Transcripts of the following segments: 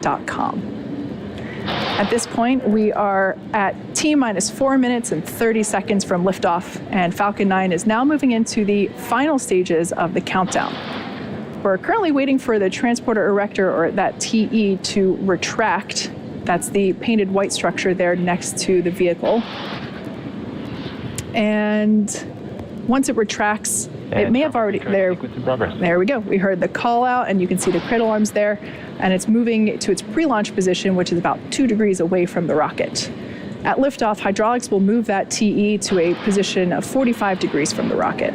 liftoff.com. At this point, we are at T-minus 4 minutes and 30 seconds from liftoff, and Falcon 9 is now moving into the final stages of the countdown. We're currently waiting for the transporter erector, or that TE, to retract. That's the painted white structure there next to the vehicle. And once it retracts, it may have already, there we go. We heard the call out, and you can see the cradle arms there, and it's moving to its pre-launch position, which is about 2 degrees away from the rocket. At liftoff, hydraulics will move that TE to a position of 45 degrees from the rocket.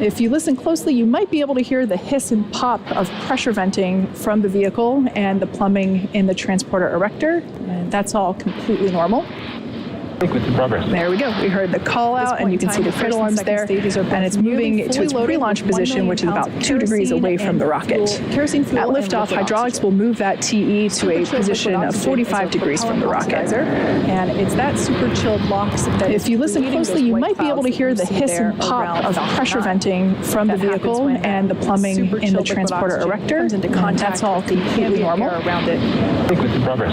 If you listen closely, you might be able to hear the hiss and pop of pressure venting from the vehicle and the plumbing in the transporter erector, and that's all completely normal. There we go. We heard the call out, and you can see the cradle arms there, and it's moving to its pre-launch position, which is about 2 degrees away from the rocket. At liftoff, hydraulics will move that TE to a position of 45 degrees from the rocket. And it's that super chilled LOX that, if you listen closely, you might be able to hear the hiss and pop of pressure venting from the vehicle and the plumbing in the transporter erector. That's all completely normal.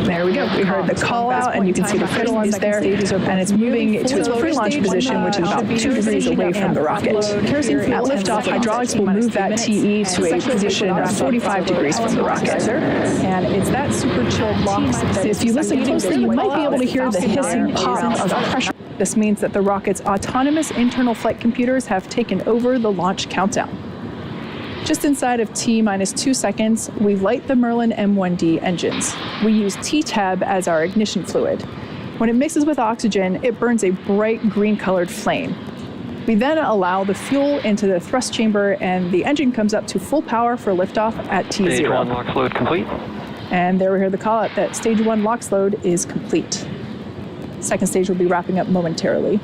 There we go. We heard the call out, and you can see the cradle arms there, and it's moving to its pre-launch position, which is about 2 degrees away from the rocket. At liftoff, hydraulics will move that TE to a position of 45 degrees from the rocket. And it's that super chilled LOX that, if you listen closely, you might be able to hear the hissing pop of pressure. This means that the rocket's autonomous internal flight computers have taken over the launch countdown. Just inside of T-minus 2 seconds, we light the Merlin M1D engines. We use T-Tab as our ignition fluid. When it mixes with oxygen, it burns a bright green-colored flame. We then allow the fuel into the thrust chamber, and the engine comes up to full power for liftoff at T0. Stage 1 LOX load complete. And there we hear the call out that stage 1 LOX load is complete. Second stage will be wrapping up momentarily.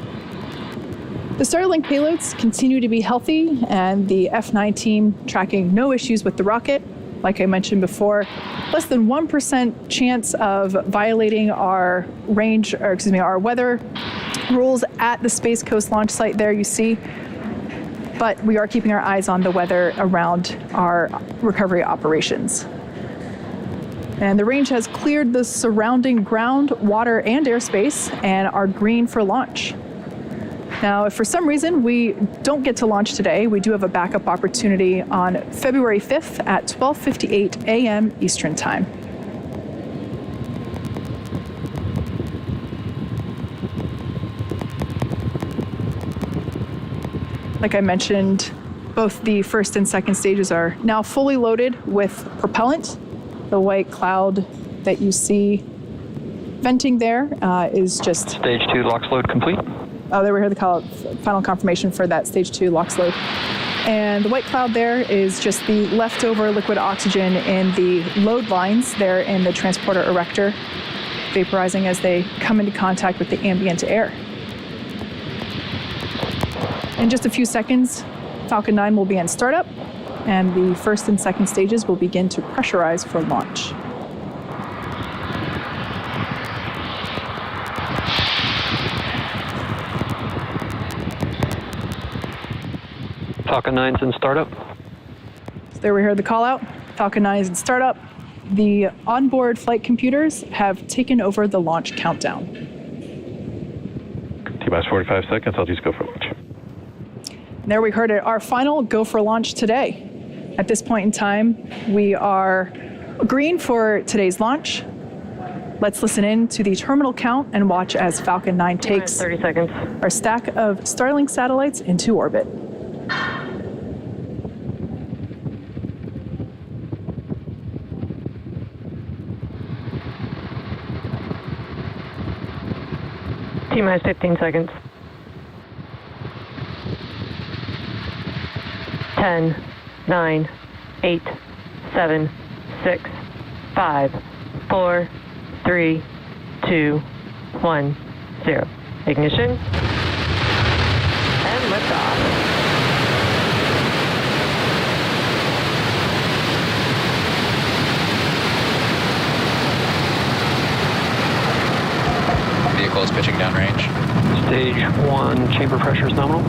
The Starlink payloads continue to be healthy, and the F9 team tracking no issues with the rocket. Like I mentioned before, less than 1% chance of violating our our weather rules at the Space Coast launch site there you see. But we are keeping our eyes on the weather around our recovery operations. And the range has cleared the surrounding ground, water, and airspace, and are green for launch. Now, if for some reason we don't get to launch today, we do have a backup opportunity on February 5th at 12:58 a.m. Eastern Time. Like I mentioned, both the first and second stages are now fully loaded with propellant. The white cloud that you see venting there is just... Stage 2 LOX load complete. Oh, there we heard the final confirmation for that stage 2 LOX load. And the white cloud there is just the leftover liquid oxygen in the load lines there in the transporter erector, vaporizing as they come into contact with the ambient air. In just a few seconds, Falcon 9 will be in startup, and the first and second stages will begin to pressurize for launch. Falcon 9's in startup. So there we heard the call out. Falcon 9 is in startup. The onboard flight computers have taken over the launch countdown. T-minus 45 seconds, I'll just go for launch. There we heard it, our final go for launch today. At this point in time, we are green for today's launch. Let's listen in to the terminal count and watch as Falcon 9 takes 30 seconds. Our stack of Starlink satellites into orbit. T-minus 15 seconds. 10, 9, 8, 7, 6, 5, 4, 3, 2, 1, 0. Ignition. And liftoff. Vehicle is pitching downrange. Stage 1 chamber pressure is nominal.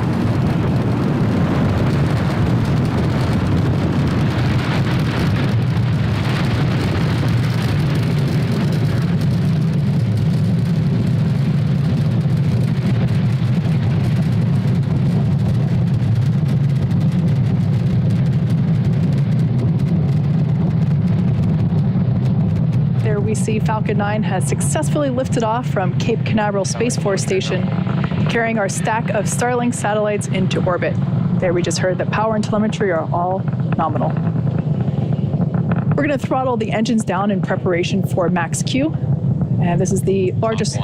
we see Falcon 9 has successfully lifted off from Cape Canaveral Space Force Station, carrying our stack of Starlink satellites into orbit. There we just heard that power and telemetry are all nominal. We're going to throttle the engines down in preparation for max Q, and this is the largest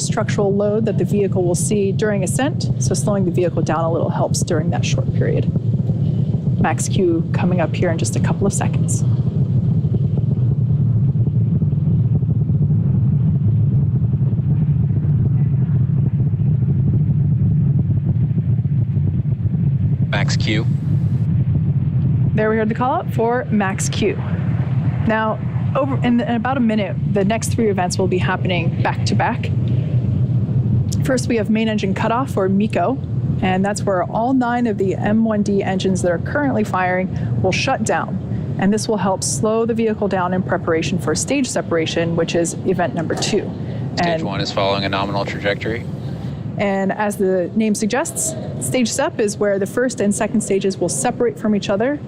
structural load that the vehicle will see during ascent, so slowing the vehicle down a little helps during that short period. Max Q coming up here in just a couple of seconds. Max Q. There we heard the call out for max Q. Now, over in about a minute, the next three events will be happening back to back. First, we have main engine cutoff, or MECO, and that's where all 9 of the M1D engines that are currently firing will shut down. And this will help slow the vehicle down in preparation for stage separation, which is event number 2. Stage 1 is following a nominal trajectory. And as the name suggests, stage SEP is where the first and second stages will separate from each other.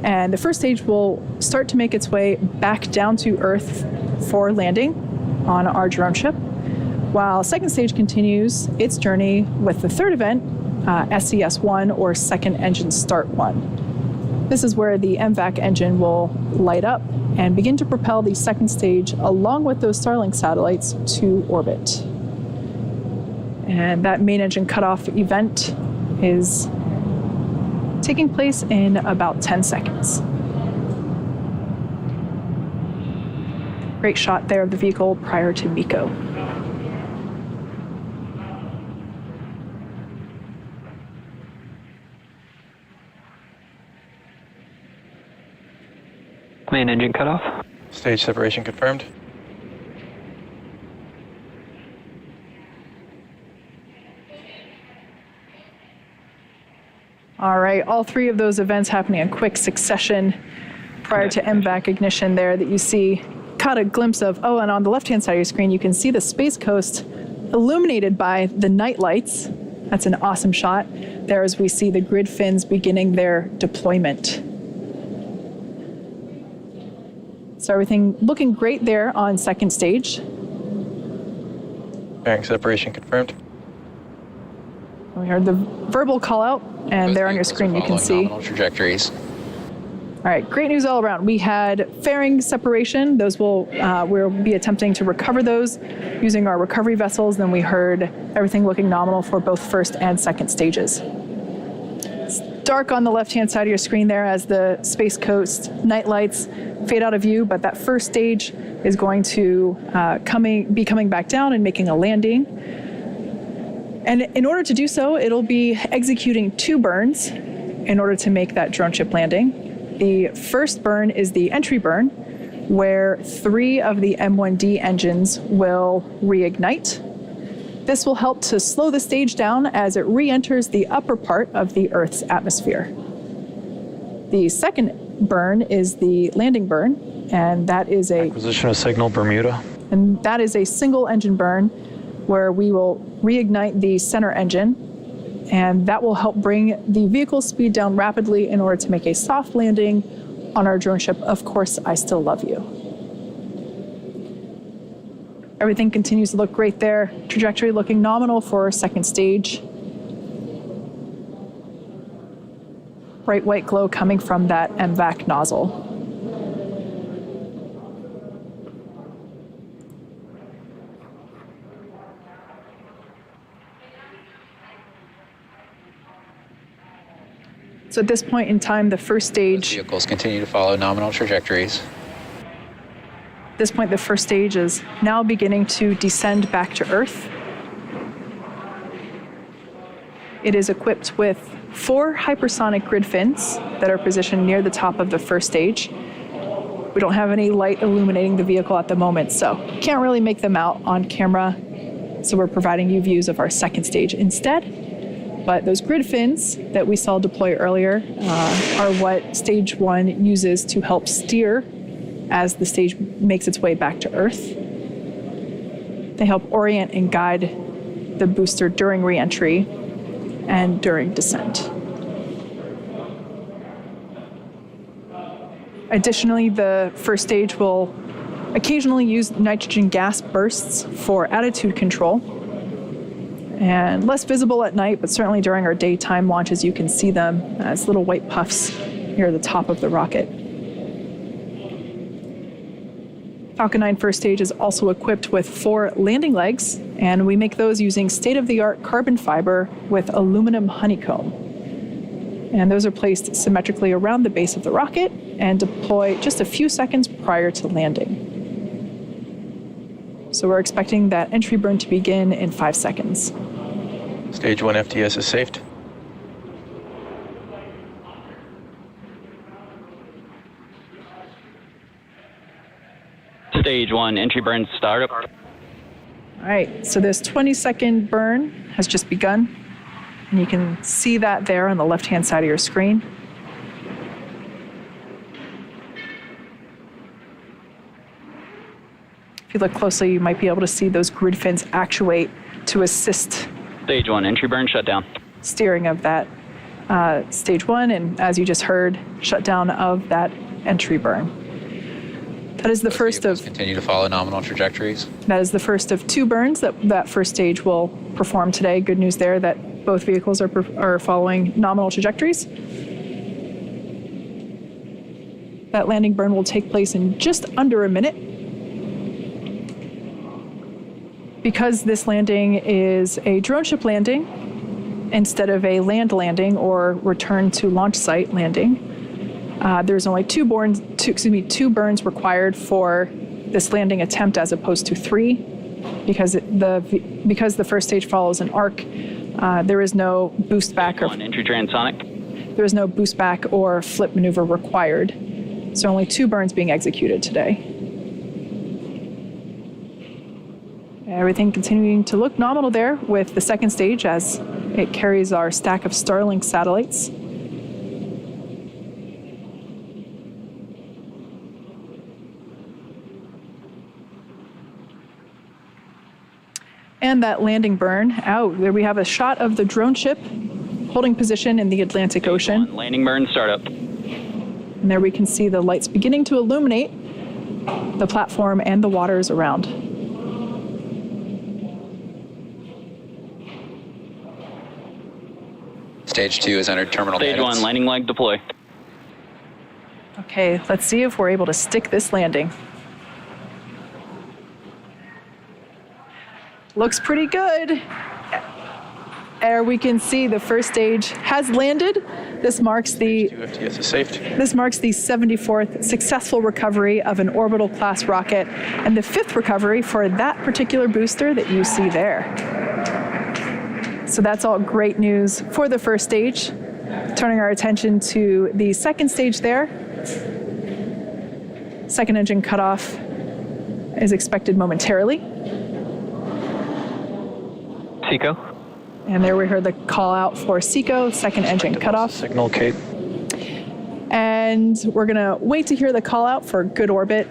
And the first stage will start to make its way back down to Earth for landing on our drone ship, while second stage continues its journey with the third event, SES1, or Second Engine Start 1. This is where the MVAC engine will light up and begin to propel the second stage along with those Starlink satellites to orbit. And that main engine cutoff event is taking place in about 10 seconds. Great shot there of the vehicle prior to MECO. Main engine cutoff. Stage separation confirmed. All right, all 3 of those events happening in quick succession prior to MVAC ignition there that you see. Caught a glimpse of, oh, and on the left-hand side of your screen, you can see the Space Coast illuminated by the night lights. That's an awesome shot there as we see the grid fins beginning their deployment. So everything looking great there on second stage. Bearing separation confirmed. We heard the verbal call out, and there on your screen you can see. Trajectories. All right, great news all around. We had fairing separation. Those we'll be attempting to recover those using our recovery vessels. Then we heard everything looking nominal for both first and second stages. It's dark on the left-hand side of your screen there as the Space Coast night lights fade out of view, but that first stage is going to be coming back down and making a landing. And in order to do so, it'll be executing 2 burns in order to make that drone ship landing. The first burn is the entry burn, where 3 of the M1D engines will reignite. This will help to slow the stage down as it re-enters the upper part of the Earth's atmosphere. The second burn is the landing burn, and that is Acquisition of signal Bermuda. And that is a single engine burn where we will reignite the center engine, and that will help bring the vehicle speed down rapidly in order to make a soft landing on our drone ship. Of course, I still love you. Everything continues to look great there. Trajectory looking nominal for second stage. Bright white glow coming from that MVAC nozzle. So at this point in time, the first stage... Those vehicles continue to follow nominal trajectories. At this point, the first stage is now beginning to descend back to Earth. It is equipped with 4 hypersonic grid fins that are positioned near the top of the first stage. We don't have any light illuminating the vehicle at the moment, so can't really make them out on camera. So we're providing you views of our second stage instead. But those grid fins that we saw deploy earlier are what stage 1 uses to help steer as the stage makes its way back to Earth. They help orient and guide the booster during re-entry and during descent. Additionally, the first stage will occasionally use nitrogen gas bursts for attitude control. And less visible at night, but certainly during our daytime launches, you can see them as little white puffs near the top of the rocket. Falcon 9 first stage is also equipped with 4 landing legs, and we make those using state-of-the-art carbon fiber with aluminum honeycomb. And those are placed symmetrically around the base of the rocket and deploy just a few seconds prior to landing. So we're expecting that entry burn to begin in 5 seconds. Stage 1 FTS is safed. Stage 1 entry burn startup. All right, so this 20-second burn has just begun, and you can see that there on the left-hand side of your screen. If you look closely, you might be able to see those grid fins actuate to assist Stage 1 entry burn shutdown. steering of that stage 1, and as you just heard, shutdown of that entry burn. That is the Those first vehicles of continue to follow nominal trajectories. that is the first of 2 burns that first stage will perform today. Good news there that both vehicles are following nominal trajectories. That landing burn will take place in just under a minute. Because this landing is a drone ship landing instead of a land landing or return to launch site landing, there's only 2 burns required for this landing attempt as opposed to 3, because the first stage follows an arc. There is no boost back or Entry transonic. there is no boost back or flip maneuver required. So only 2 burns being executed today. Everything continuing to look nominal there with the second stage as it carries our stack of Starlink satellites. And that landing burn out. There we have a shot of the drone ship holding position in the Atlantic Ocean. Landing burn startup. And there we can see the lights beginning to illuminate the platform and the waters around. Stage 2 has entered terminal Stage guidance. 1 landing leg deploy. Okay, let's see if we're able to stick this landing. Looks pretty good. There we can see the first stage has landed. This marks the 2 FTS is safed. This marks the 74th successful recovery of an orbital class rocket and the 5th recovery for that particular booster that you see there. So that's all great news for the first stage. Turning our attention to the second stage there. Second engine cutoff is expected momentarily. Seco. And there we heard the call out for SECO, second engine cutoff. Signal Kate. And we're gonna wait to hear the call out for good orbit.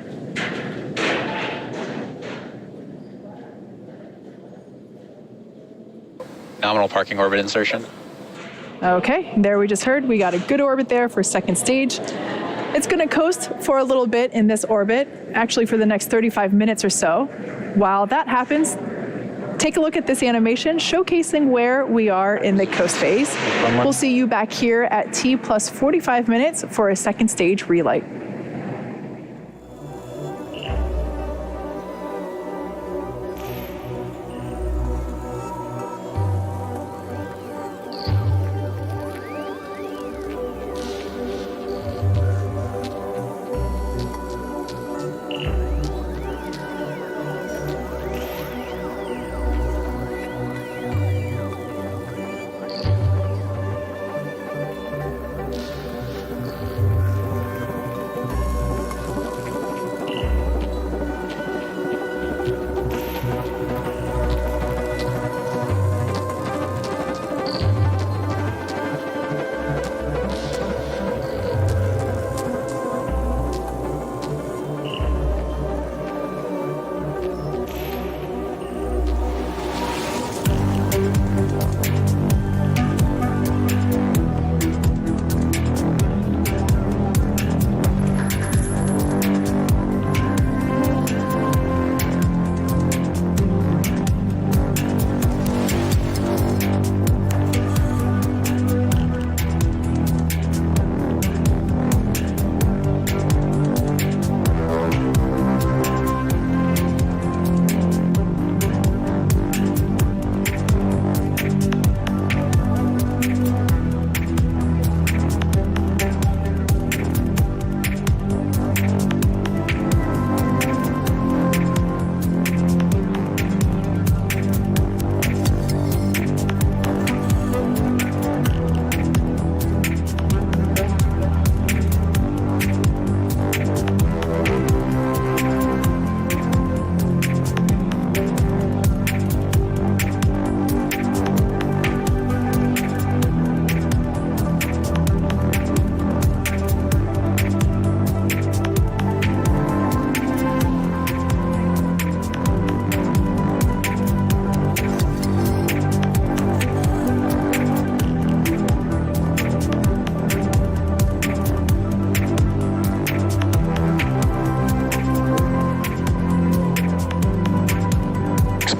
Nominal parking orbit insertion. Okay, there we just heard we got a good orbit there for second stage. It's gonna coast for a little bit in this orbit, actually for the next 35 minutes or so. While that happens, take a look at this animation showcasing where we are in the coast phase. We'll see you back here at T plus 45 minutes for a second stage relight.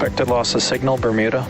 Expected loss of signal, Bermuda.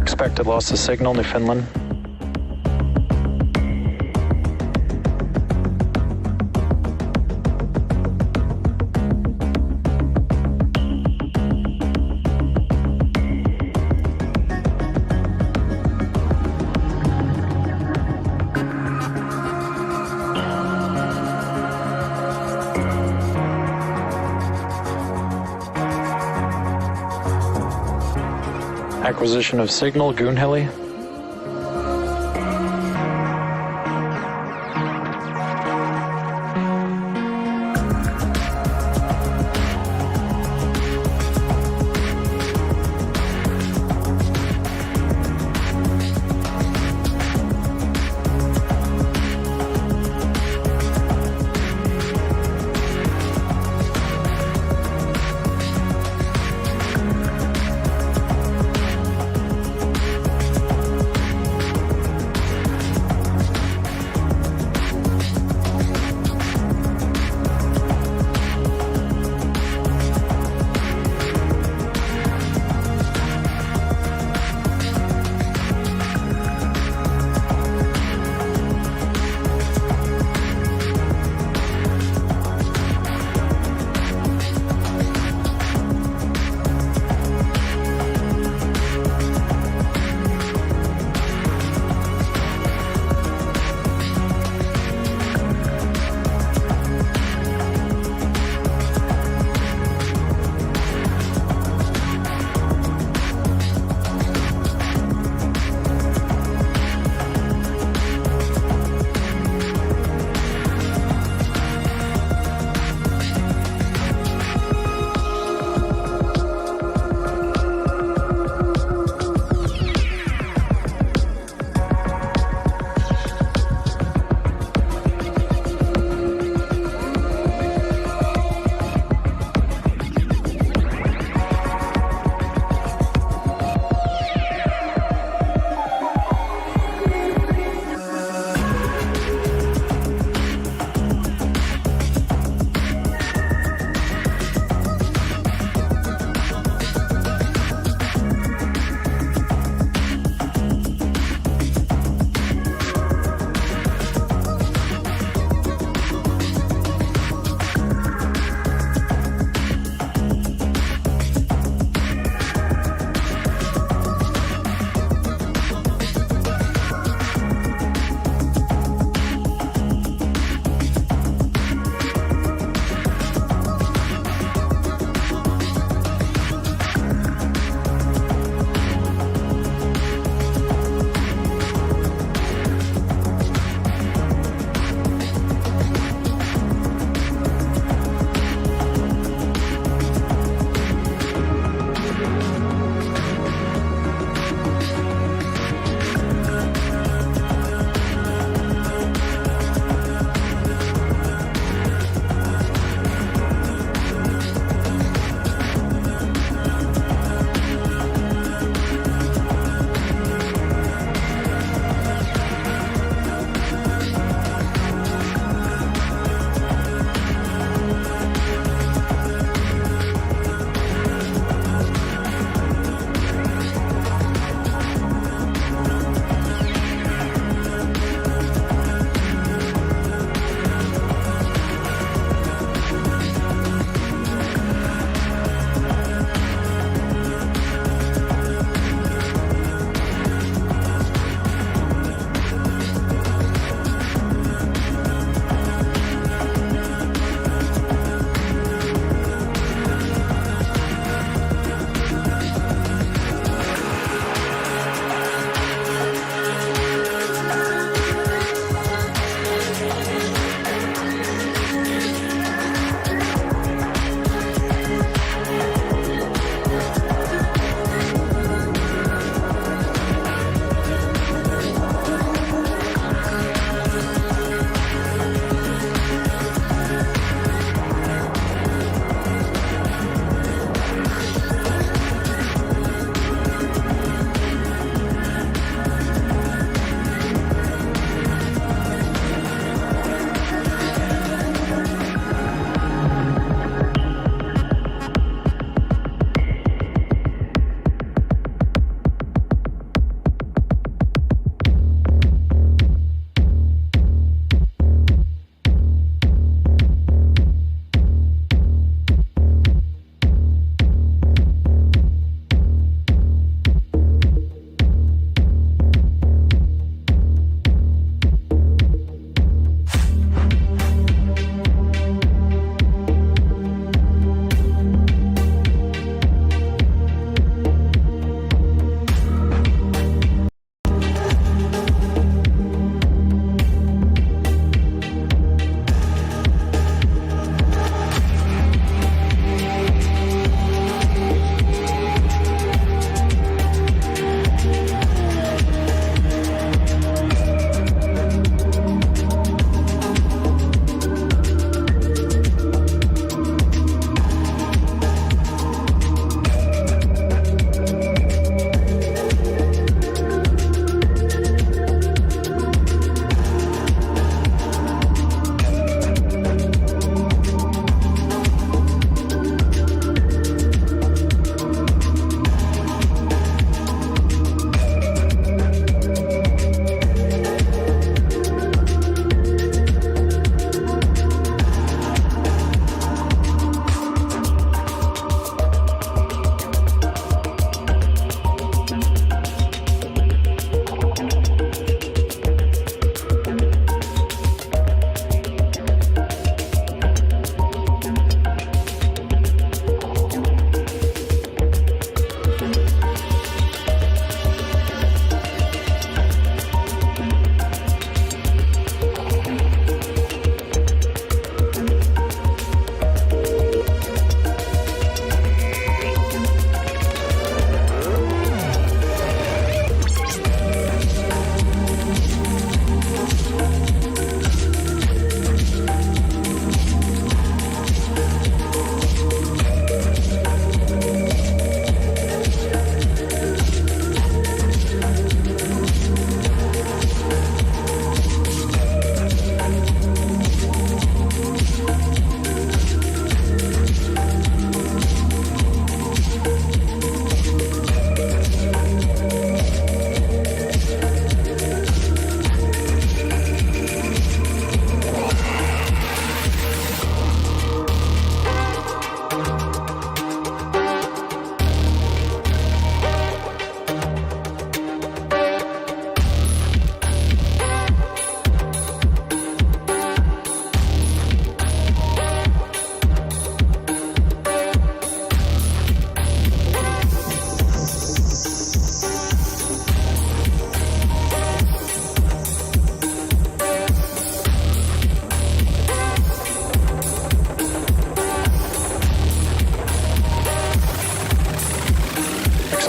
Expected loss of signal, Newfoundland. Acquisition of signal, Goonhilly.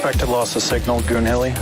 Expected loss of signal, Goon Hilly.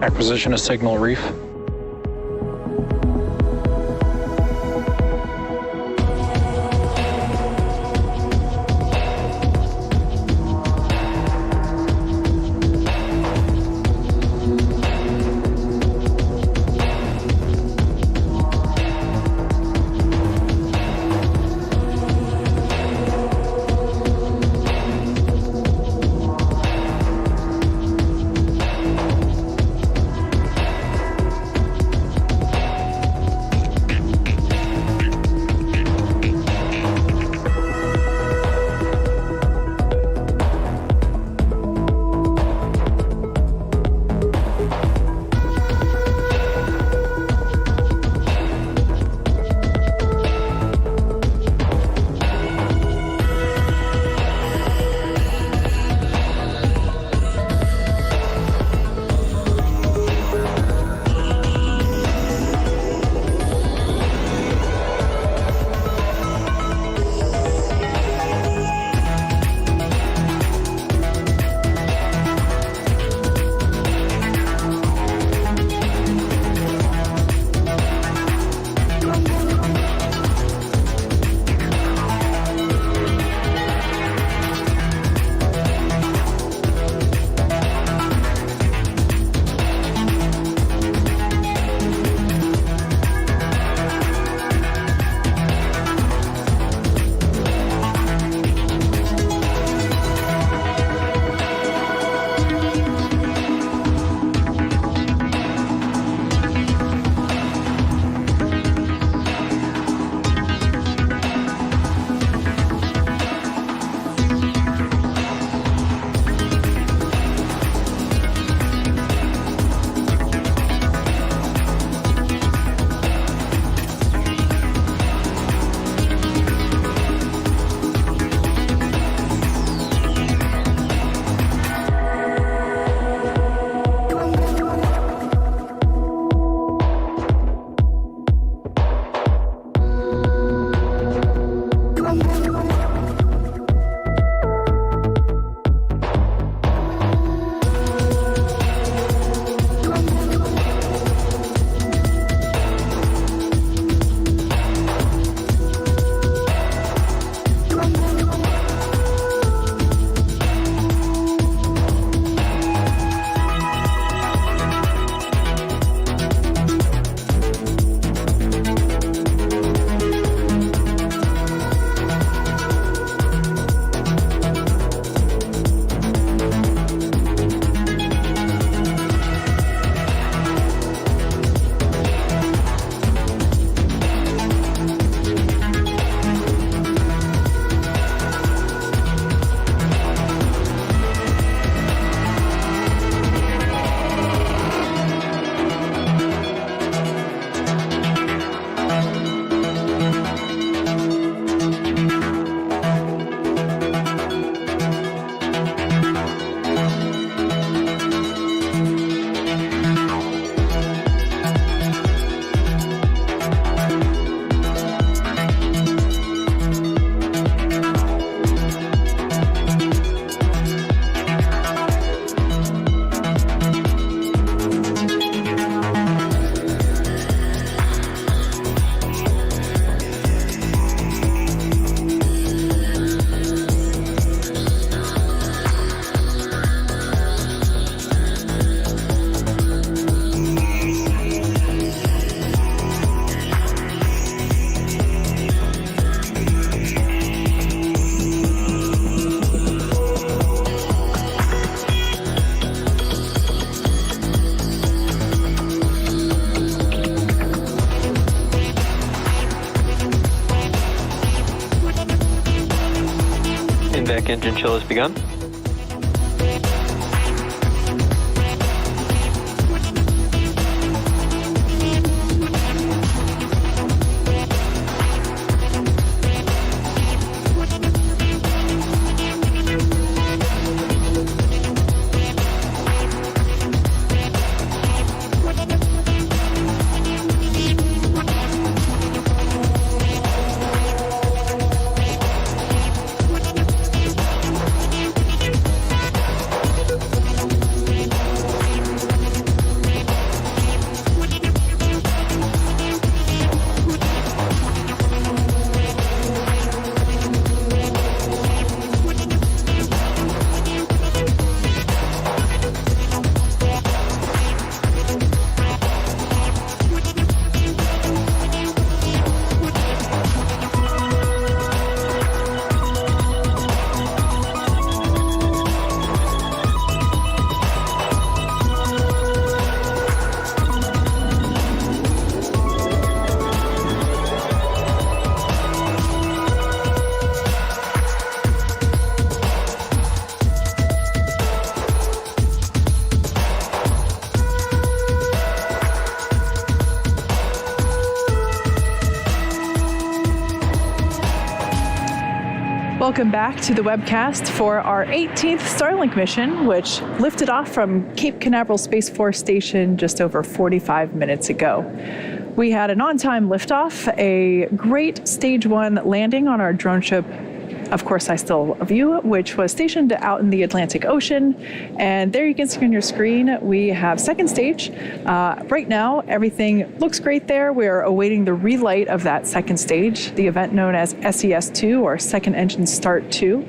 Acquisition of signal reef. Back engine chill has begun. Welcome back to the webcast for our 18th Starlink mission, which lifted off from Cape Canaveral Space Force Station just over 45 minutes ago. We had an on-time liftoff, a great stage 1 landing on our drone ship, Of Course I Still Love You, which was stationed out in the Atlantic Ocean. And there you can see on your screen, we have second stage. Right now, everything looks great there. We are awaiting the relight of that second stage, the event known as SES2, or Second Engine Start 2.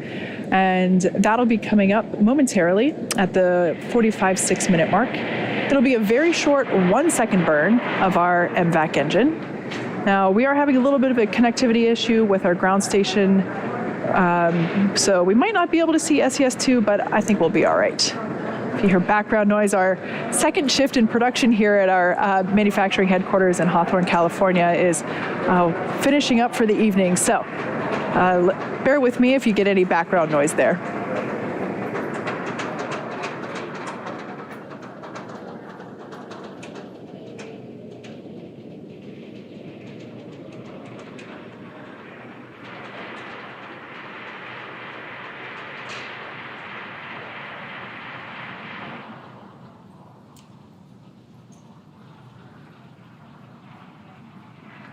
And that'll be coming up momentarily at the 45-6 minute mark. It'll be a very short 1-second burn of our MVAC engine. Now, we are having a little bit of a connectivity issue with our ground station. So we might not be able to see SES2, but I think we'll be all right. If you hear background noise, our second shift in production here at our manufacturing headquarters in Hawthorne, California is finishing up for the evening. So bear with me if you get any background noise there.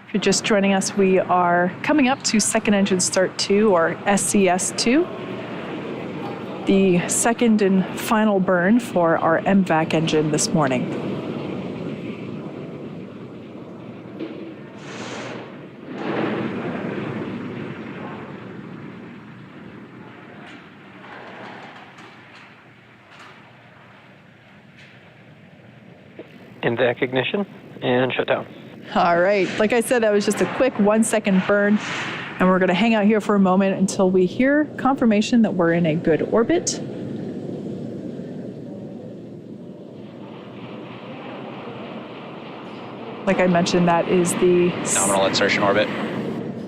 If you're just joining us, we are coming up to Second Engine Start 2, or SES2, the second and final burn for our MVAC engine this morning. MVAC ignition and shutdown. All right, like I said, that was just a quick 1-second burn, and we're going to hang out here for a moment until we hear confirmation that we're in a good orbit. Like I mentioned, that is the Nominal insertion orbit.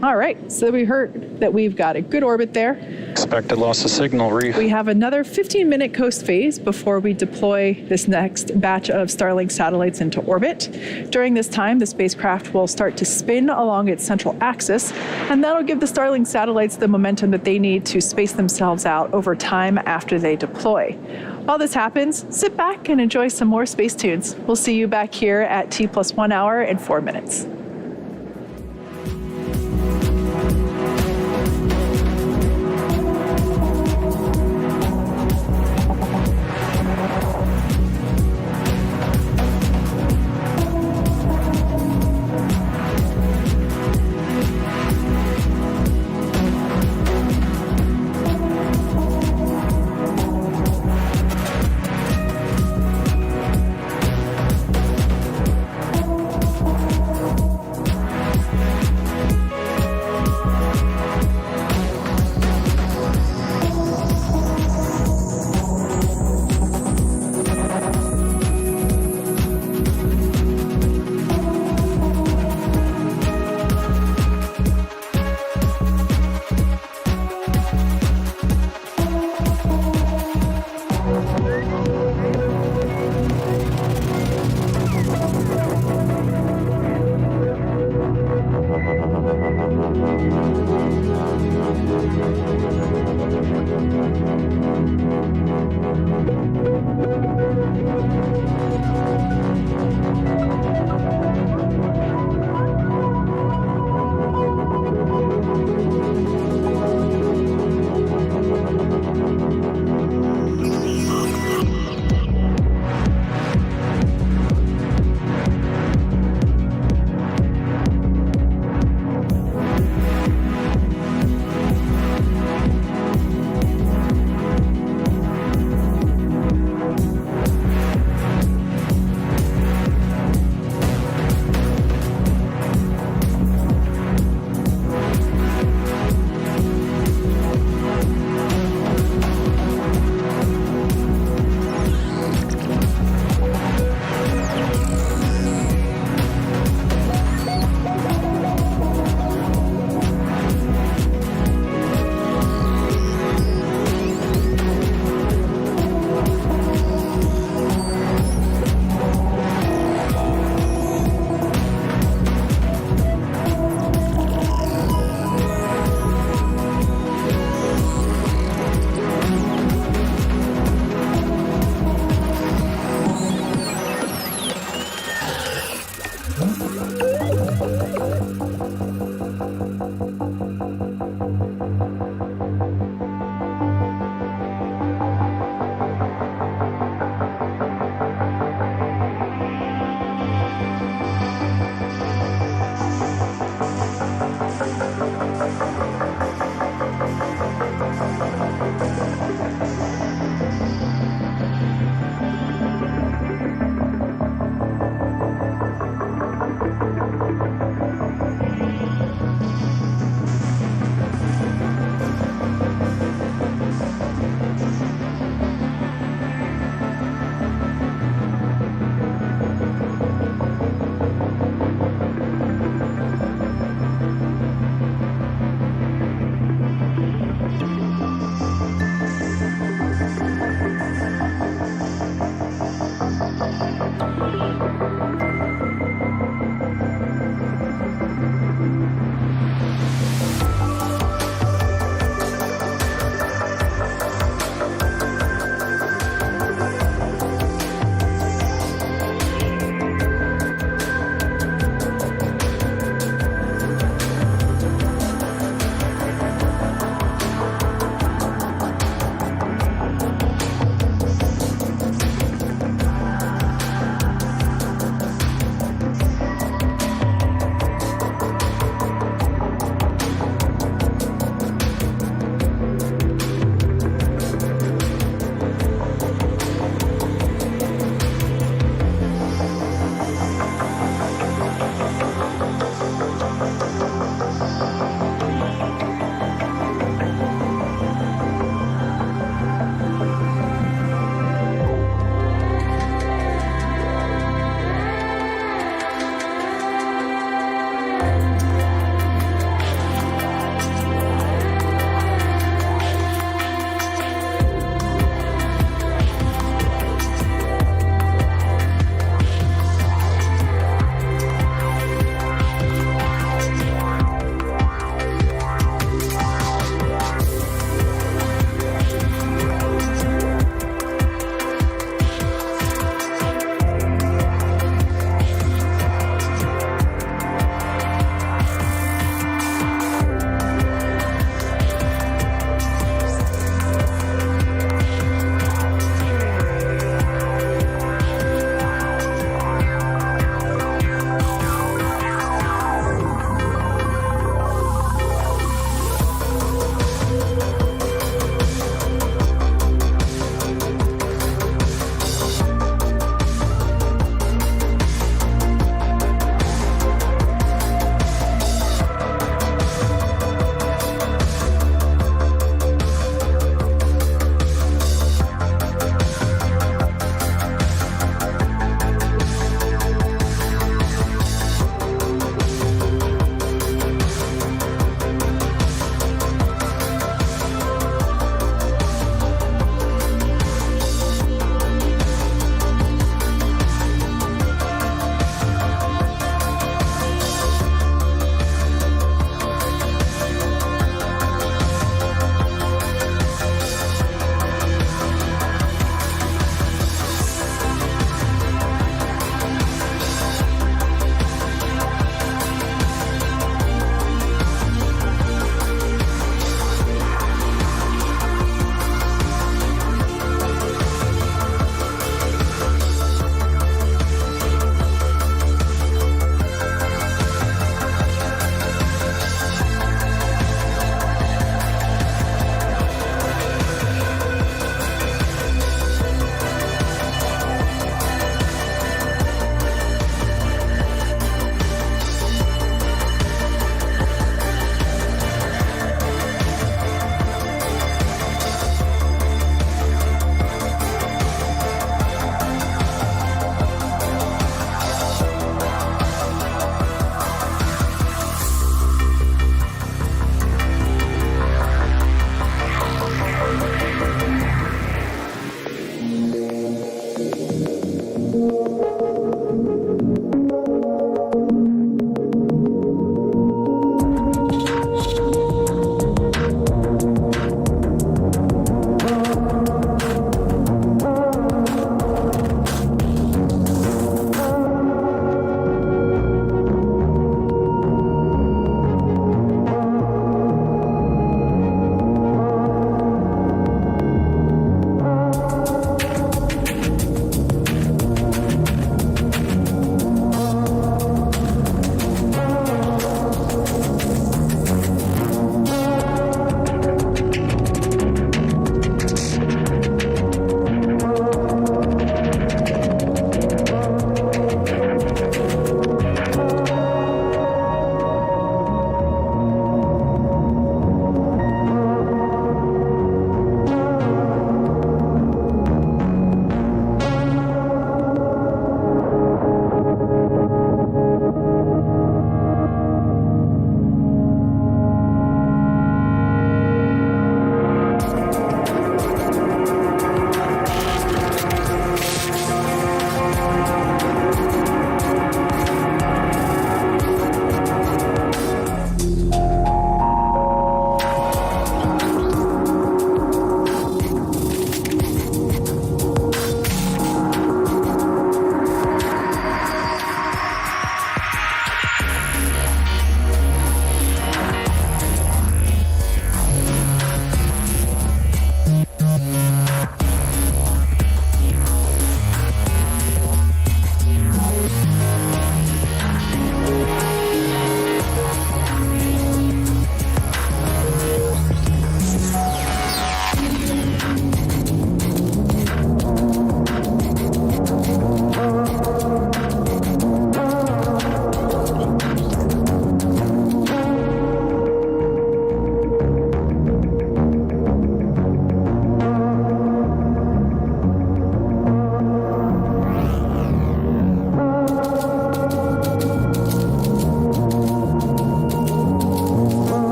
All right, so we heard that we've got a good orbit there. Expected loss of signal, reef. We have another 15-minute coast phase before we deploy this next batch of Starlink satellites into orbit. During this time, the spacecraft will start to spin along its central axis, and that'll give the Starlink satellites the momentum that they need to space themselves out over time after they deploy. While this happens, sit back and enjoy some more space tunes. We'll see you back here at T+1 hour and 4 minutes.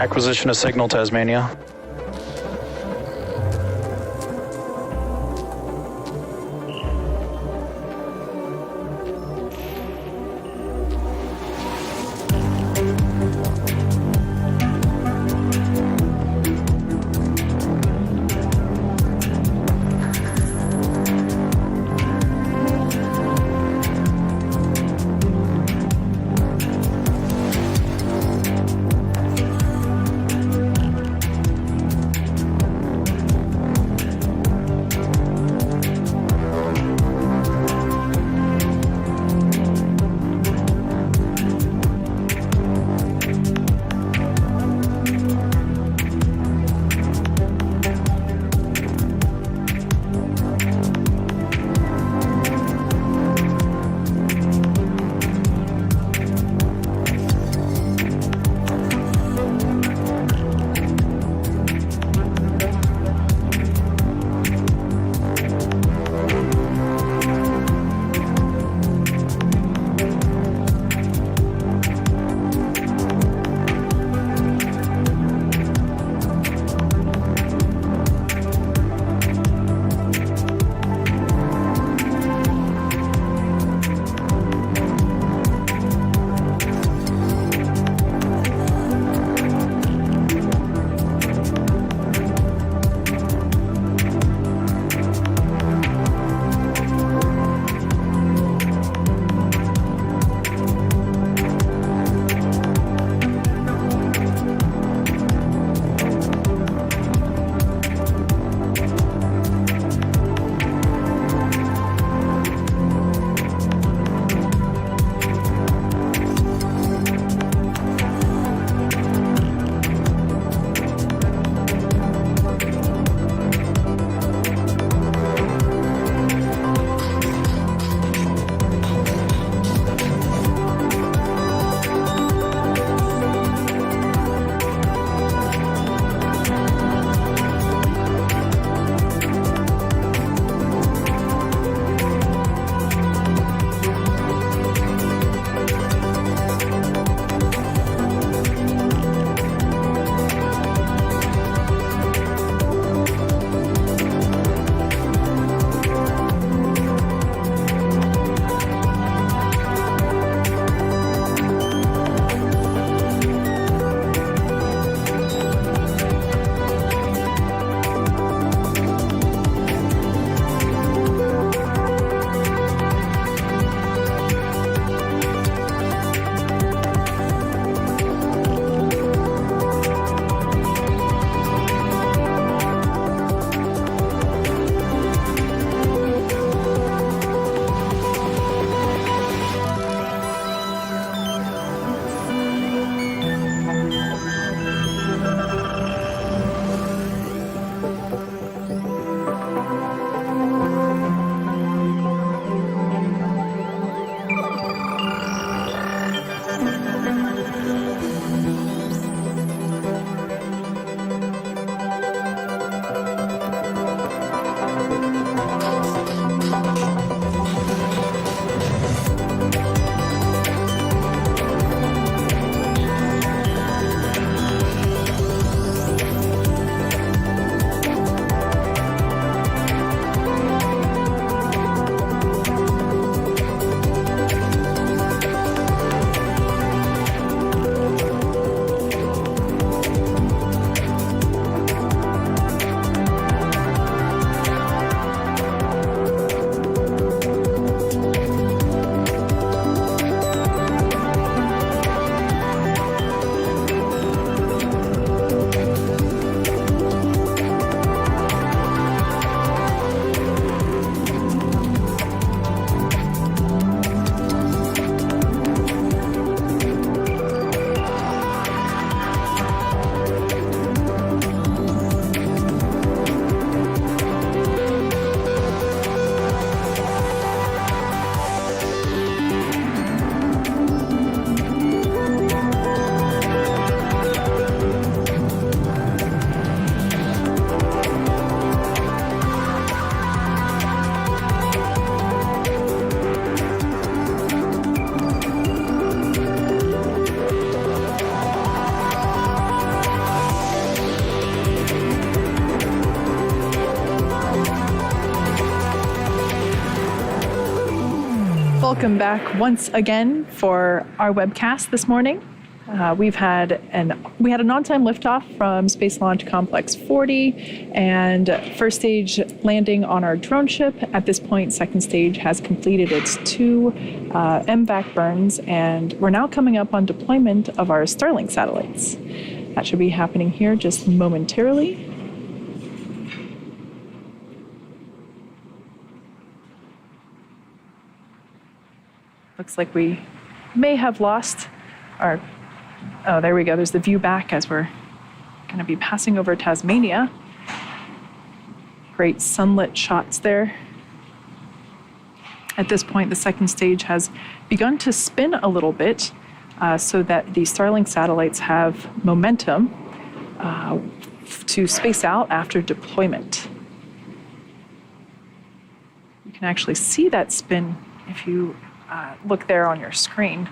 Acquisition of signal, Tasmania. Welcome back once again for our webcast this morning. We had an on-time liftoff from Space Launch Complex 40 and first stage landing on our drone ship. At this point, second stage has completed its 2 MVAC burns, and we're now coming up on deployment of our Starlink satellites. That should be happening here just momentarily. Looks like we may have lost our... Oh, there we go. There's the view back as we're going to be passing over Tasmania. Great sunlit shots there. At this point, the second stage has begun to spin a little bit so that the Starlink satellites have momentum to space out after deployment. You can actually see that spin if you look there on your screen.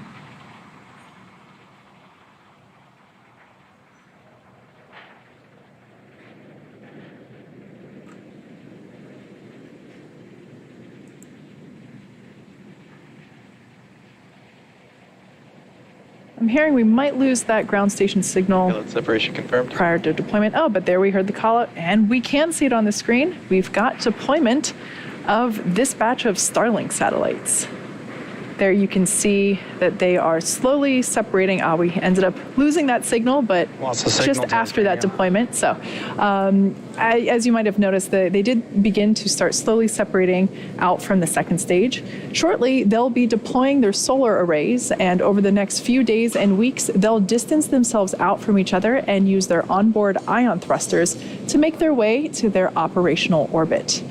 I'm hearing we might lose that ground station signal Payload separation confirmed. prior to deployment. Oh, but there we heard the call out, and we can see it on the screen. We've got deployment of this batch of Starlink satellites. There you can see that they are slowly separating. We ended up losing that signal, but just after that deployment. So as you might have noticed, they did begin to start slowly separating out from the second stage. Shortly, they'll be deploying their solar arrays, and over the next few days and weeks, they'll distance themselves out from each other and use their onboard ion thrusters to make their way to their operational orbit.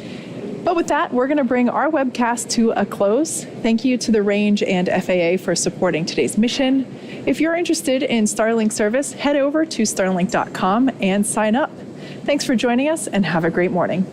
But with that, we're going to bring our webcast to a close. Thank you to the Range and FAA for supporting today's mission. If you're interested in Starlink service, head over to starlink.com and sign up. Thanks for joining us, and have a great morning.